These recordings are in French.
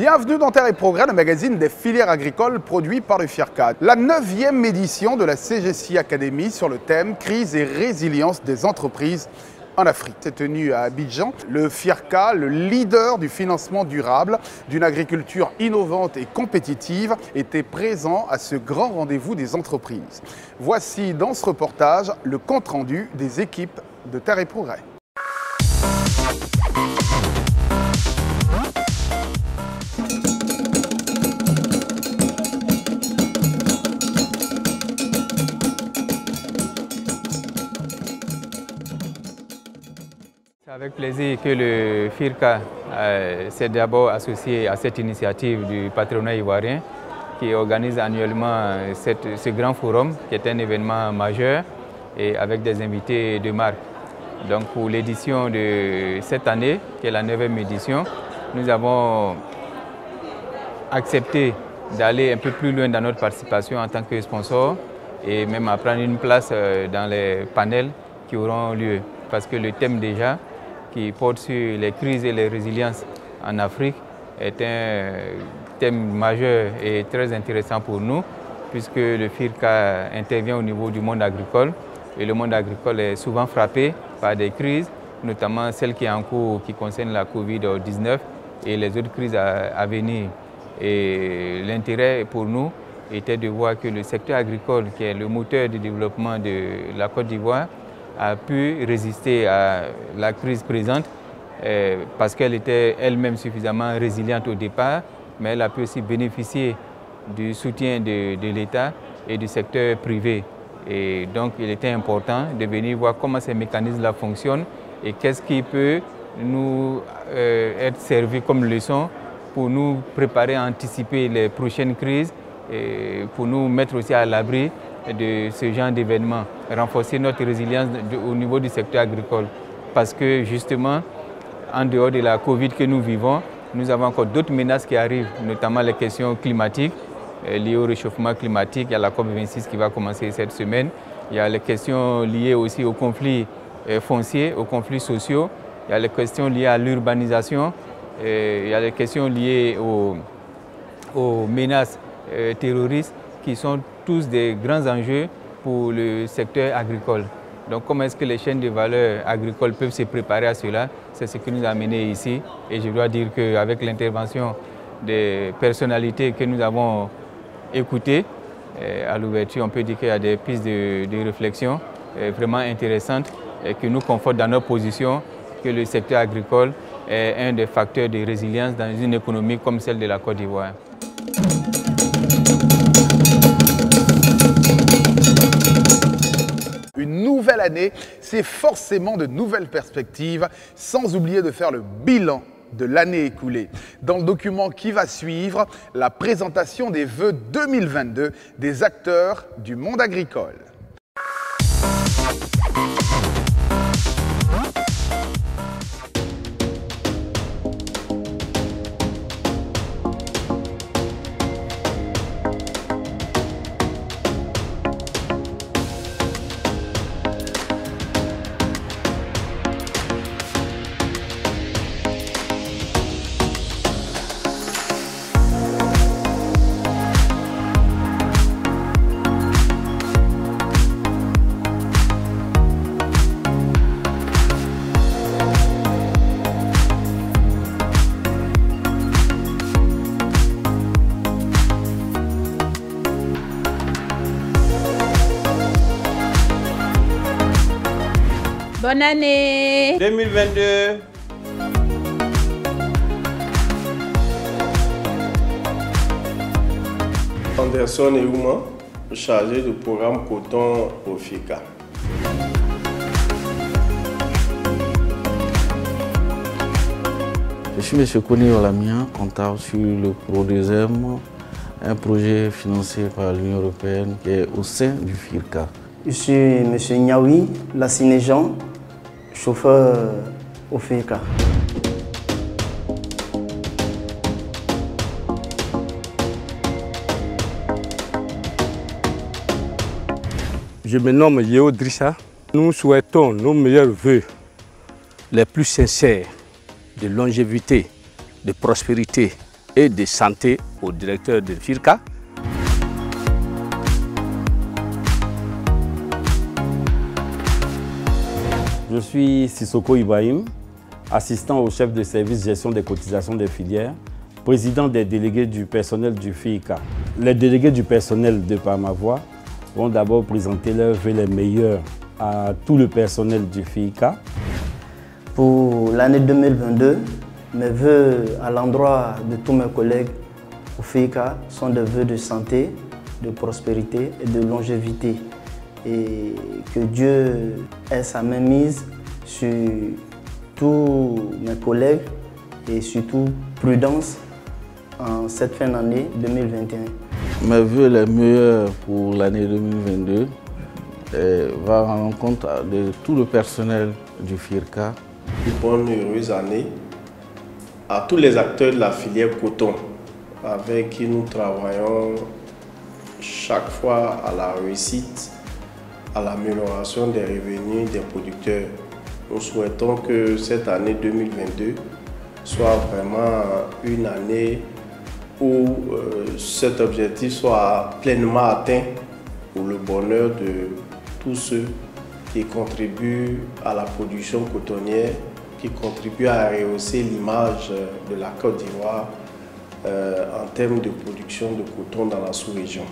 Bienvenue dans Terre et Progrès, le magazine des filières agricoles produit par le FIRCA. La 9e édition de la CGC Academy sur le thème « Crise et résilience des entreprises en Afrique ». C'est tenu à Abidjan. Le FIRCA, le leader du financement durable d'une agriculture innovante et compétitive, était présent à ce grand rendez-vous des entreprises. Voici dans ce reportage le compte-rendu des équipes de Terre et Progrès. C'est avec plaisir que le FIRCA s'est d'abord associé à cette initiative du patronat ivoirien qui organise annuellement ce grand forum qui est un événement majeur et avec des invités de marque. Donc pour l'édition de cette année, qui est la 9e édition, nous avons accepté d'aller un peu plus loin dans notre participation en tant que sponsor et même à prendre une place dans les panels qui auront lieu. Parce que le thème déjà, qui porte sur les crises et les résiliences en Afrique, est un thème majeur et très intéressant pour nous, puisque le FIRCA intervient au niveau du monde agricole. Et le monde agricole est souvent frappé par des crises, notamment celle qui est en cours, qui concerne la Covid-19 et les autres crises à venir. Et l'intérêt pour nous était de voir que le secteur agricole, qui est le moteur du développement de la Côte d'Ivoire, a pu résister à la crise présente parce qu'elle était elle-même suffisamment résiliente au départ, mais elle a pu aussi bénéficier du soutien de l'État et du secteur privé. Et donc il était important de venir voir comment ces mécanismes-là fonctionnent et qu'est-ce qui peut nous être servi comme leçon pour nous préparer à anticiper les prochaines crises et pour nous mettre aussi à l'abri de ce genre d'événements, renforcer notre résilience au niveau du secteur agricole. Parce que justement, en dehors de la Covid que nous vivons, nous avons encore d'autres menaces qui arrivent, notamment les questions climatiques liées au réchauffement climatique. Il y a la COP26 qui va commencer cette semaine. Il y a les questions liées aussi aux conflits fonciers, aux conflits sociaux. Il y a les questions liées à l'urbanisation. Il y a les questions liées aux menaces terroristes qui sont tous des grands enjeux pour le secteur agricole. Donc comment est-ce que les chaînes de valeur agricoles peuvent se préparer à cela? C'est ce qui nous a amenés ici. Et je dois dire qu'avec l'intervention des personnalités que nous avons écoutées, à l'ouverture, on peut dire qu'il y a des pistes de réflexion vraiment intéressantes et qui nous confortent dans notre position que le secteur agricole est un des facteurs de résilience dans une économie comme celle de la Côte d'Ivoire. Une nouvelle année, c'est forcément de nouvelles perspectives, sans oublier de faire le bilan de l'année écoulée. Dans le document qui va suivre, la présentation des vœux 2022 des acteurs du monde agricole. Bonne année 2022. Anderson Eouma, chargé du programme coton au FIRCA. Je suis M. Koni Olamia, comptable sur le ProDeuxième, un projet financé par l'Union européenne qui est au sein du FIRCA. Je suis M. Niaoui Lassiné-Jean, chauffeur au FIRCA. Je me nomme Yeo Drissa. Nous souhaitons nos meilleurs vœux, les plus sincères, de longévité, de prospérité et de santé au directeur de FIRCA. Je suis Sissoko Ibrahim, assistant au chef de service gestion des cotisations des filières, président des délégués du personnel du FIRCA. Les délégués du personnel, de par ma voix, vont d'abord présenter leurs vœux les meilleurs à tout le personnel du FIRCA. Pour l'année 2022, mes vœux à l'endroit de tous mes collègues au FIRCA sont des vœux de santé, de prospérité et de longévité. Et que Dieu ait sa main mise sur tous mes collègues et surtout prudence en cette fin d'année 2021. Mes vœux les meilleurs pour l'année 2022 va à l'encontre de tout le personnel du FIRCA. Une bonne heureuse année à tous les acteurs de la filière coton avec qui nous travaillons chaque fois à la réussite, à l'amélioration des revenus des producteurs. Nous souhaitons que cette année 2022 soit vraiment une année où cet objectif soit pleinement atteint pour le bonheur de tous ceux qui contribuent à la production cotonnière, qui contribuent à rehausser l'image de la Côte d'Ivoire en termes de production de coton dans la sous-région.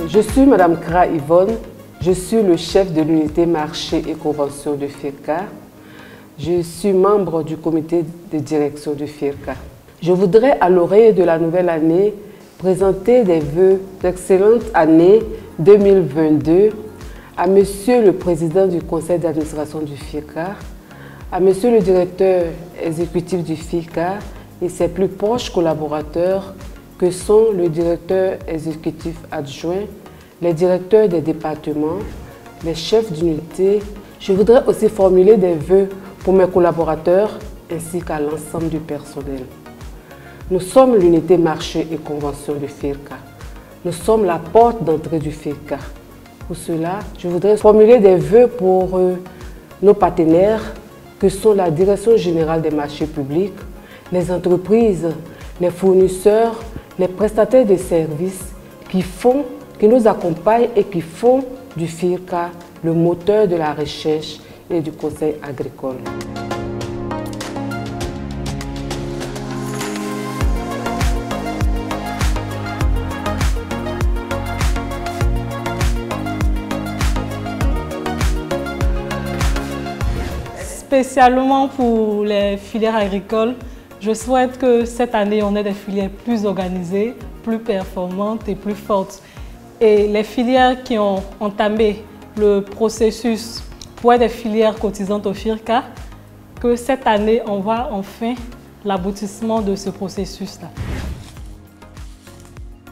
Je suis Mme Kra Yvonne, je suis le chef de l'unité marché et convention de FIRCA. Je suis membre du comité de direction de FIRCA. Je voudrais, à l'oreille de la nouvelle année, présenter des vœux d'excellente année 2022 à Monsieur le Président du Conseil d'administration du FIRCA, à Monsieur le Directeur exécutif du FIRCA et ses plus proches collaborateurs que sont le Directeur exécutif adjoint, les directeurs des départements, les chefs d'unité. Je voudrais aussi formuler des vœux pour mes collaborateurs ainsi qu'à l'ensemble du personnel. Nous sommes l'unité marché et convention du FIRCA. Nous sommes la porte d'entrée du FIRCA. Pour cela, je voudrais formuler des vœux pour nos partenaires que sont la Direction générale des marchés publics, les entreprises, les fournisseurs, les prestataires de services qui nous accompagnent et qui font du FIRCA le moteur de la recherche et du conseil agricole. Spécialement pour les filières agricoles, je souhaite que cette année, on ait des filières plus organisées, plus performantes et plus fortes. Et les filières qui ont entamé le processus pour être des filières cotisantes au FIRCA, que cette année, on voit enfin l'aboutissement de ce processus-là.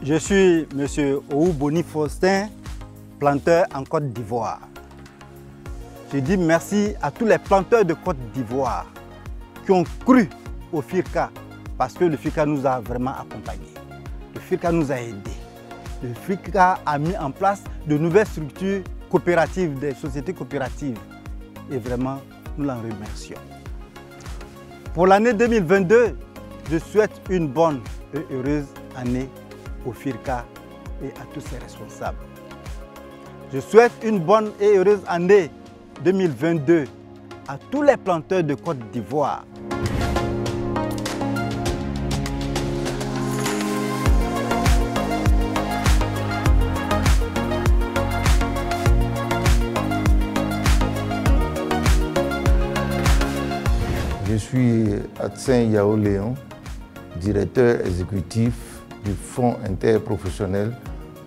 Je suis M. Oubouni Faustin, planteur en Côte d'Ivoire. Je dis merci à tous les planteurs de Côte d'Ivoire qui ont cru au FIRCA parce que le FIRCA nous a vraiment accompagnés. Le FIRCA nous a aidés. Le FIRCA a mis en place de nouvelles structures coopératives, des sociétés coopératives. Et vraiment, nous l'en remercions. Pour l'année 2022, je souhaite une bonne et heureuse année au FIRCA et à tous ses responsables. Je souhaite une bonne et heureuse année 2022 à tous les planteurs de Côte d'Ivoire. Je suis Atsen Yao Léon, directeur exécutif du Fonds interprofessionnel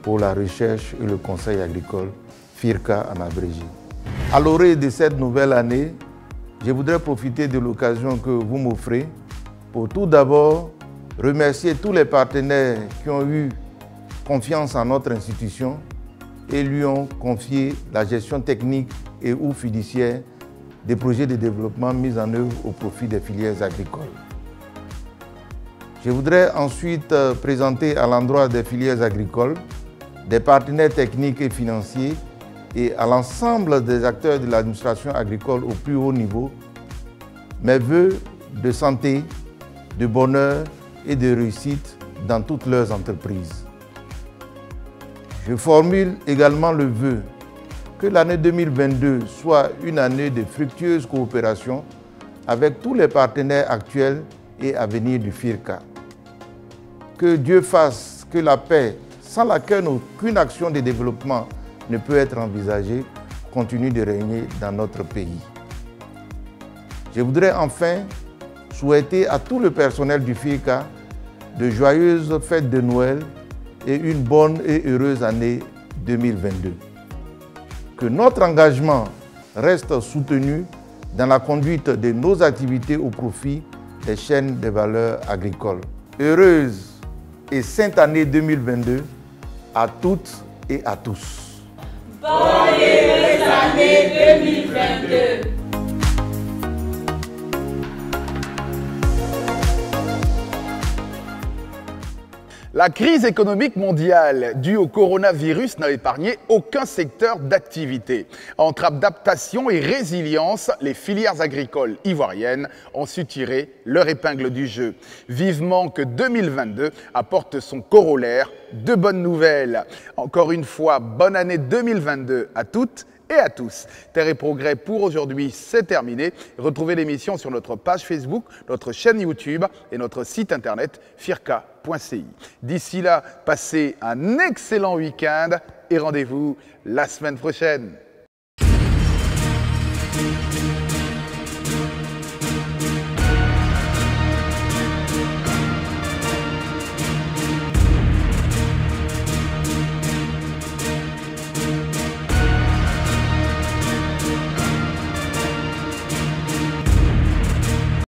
pour la recherche et le conseil agricole, FIRCA en abrégé. À l'orée de cette nouvelle année, je voudrais profiter de l'occasion que vous m'offrez pour tout d'abord remercier tous les partenaires qui ont eu confiance en notre institution et lui ont confié la gestion technique et ou fiduciaire des projets de développement mis en œuvre au profit des filières agricoles. Je voudrais ensuite présenter à l'endroit des filières agricoles, des partenaires techniques et financiers et à l'ensemble des acteurs de l'administration agricole au plus haut niveau, mes vœux de santé, de bonheur et de réussite dans toutes leurs entreprises. Je formule également le vœu que l'année 2022 soit une année de fructueuse coopération avec tous les partenaires actuels et à venir du FIRCA. Que Dieu fasse que la paix, sans laquelle aucune action de développement ne peut être envisagée, continue de régner dans notre pays. Je voudrais enfin souhaiter à tout le personnel du FIRCA de joyeuses fêtes de Noël et une bonne et heureuse année 2022. Que notre engagement reste soutenu dans la conduite de nos activités au profit des chaînes de valeur agricoles. Heureuse et sainte année 2022 à toutes et à tous. Bonne et heureuse année 2022. La crise économique mondiale due au coronavirus n'a épargné aucun secteur d'activité. Entre adaptation et résilience, les filières agricoles ivoiriennes ont su tirer leur épingle du jeu. Vivement que 2022 apporte son corollaire de bonnes nouvelles. Encore une fois, bonne année 2022 à toutes et à tous. Terre et Progrès pour aujourd'hui, c'est terminé. Retrouvez l'émission sur notre page Facebook, notre chaîne YouTube et notre site internet firca.ci. D'ici là, passez un excellent week-end et rendez-vous la semaine prochaine.